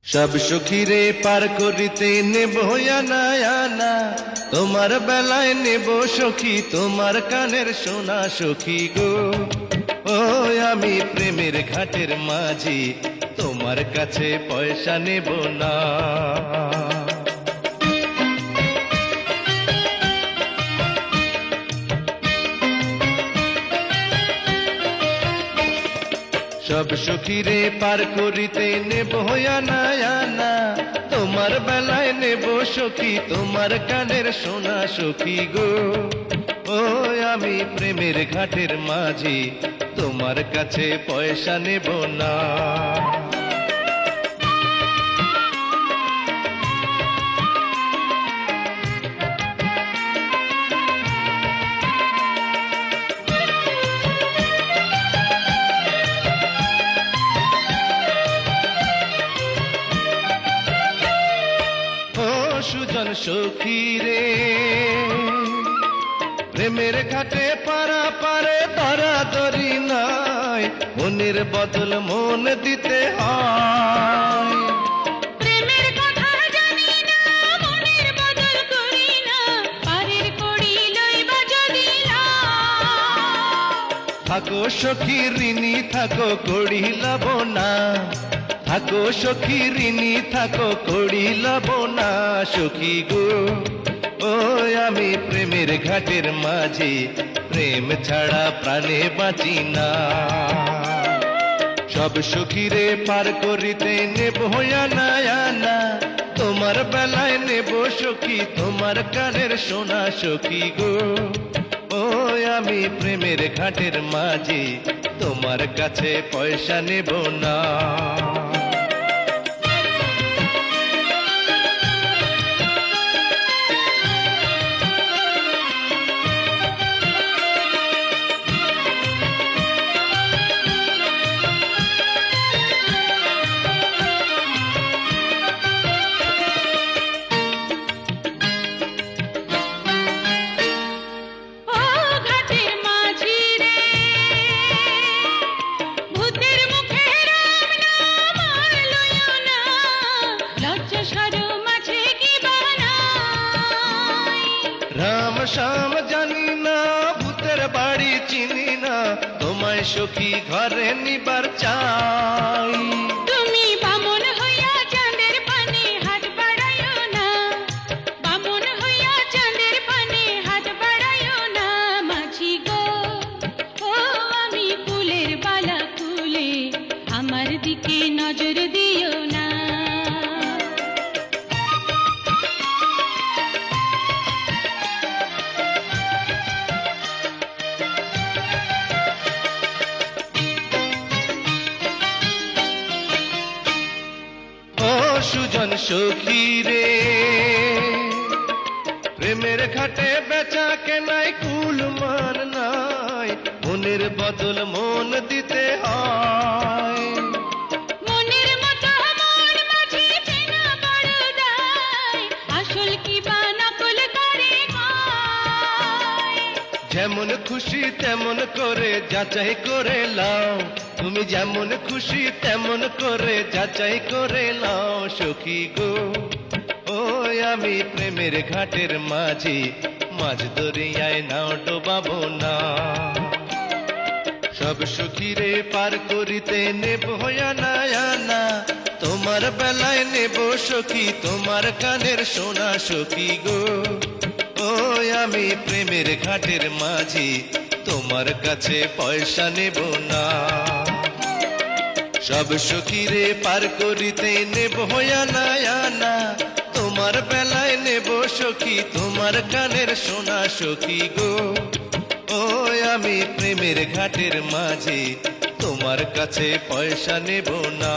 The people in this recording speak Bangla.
সব সখীরে পার করিতে নেব আনা আনা, তোমার বেলায় নেব সখী তোমার কানের সোনা সখী গো। ও আমি প্রেমের ঘাটের মাঝি, তোমার কাছে পয়সা নেব না। সব সখীরে পার করিতে নেব আনা আনা, তোমার বেলায় নেব সখী তোমার কানের সোনা সখী গো। ও আমি প্রেমের ঘাটের মাঝি, তোমার কাছে পয়সা নেব না। সুজন সখী রে, প্রেমের ঘাটে পারা পারে ধরাধরি নাই, মনের বদল মন দিতে হয়। প্রেমের কথা জানি না, মনের বদল করি না, পারের কড়ি লইবা যদি থাকো সখী ঋণী থাকো কড়ি লব না, থাকো সখী ঋণী থাকো কড়ি লব না সখী গো। ও আমি প্রেমের ঘাটের মাঝে, প্রেম ছাড়া প্রাণে বাঁচি না। সব সখীরে পার করিতে নেব আনা আনা, তোমার বেলায় নেব সখী তোমার কানের সোনা সখী গো। ও আমি প্রেমের ঘাটের মাঝে, তোমার কাছে পয়সা নেব না। রাম শ্যাম জানি না, ভূতের বাড়ি চিনি না, তোমায় সখী ঘরে নিবার চাই। তুমি বামন হইয়া চাঁদের পানে হাত বাড়াইও না, বামন হইয়া চাঁদের পানে হাত বাড়াইও না মাঝি গো। ও আমি ফুলের বালা খুলে, আমার দিকে নজর দিও না। সুজন সখী রে, প্রেমের ঘাটে বেচা কেনাই কুল মান নাই, মনের বদল মন দিতে হয়। মনের মতো মন মাঝে চেনা বড় দায়, আসল কি বা নকল করে গায়। যেমন খুশি তেমন করে যাচাই করে লাও, তুমি যেমন খুশি তেমন করে যাচাই করে লাও সখী গো। ও আমি প্রেমের ঘাটের মাঝি, মাঝ দরিয়ায় নাও ডোবাবো না। সব সখীরে পার করিতে নেব আনা আনা, তোমার বেলায় নেব সখী তোমার কানের সোনা সখী গো। ও আমি প্রেমের ঘাটের মাঝি, তোমার কাছে পয়সা নেব না। সব সখীরে পার করিতে নেব আনা আনা, তোমার বেলায় নেব সখী তোমার কানের সোনা সখী গো। ও আমি প্রেমের ঘাটের মাঝে, তোমার কাছে পয়সা নেব না।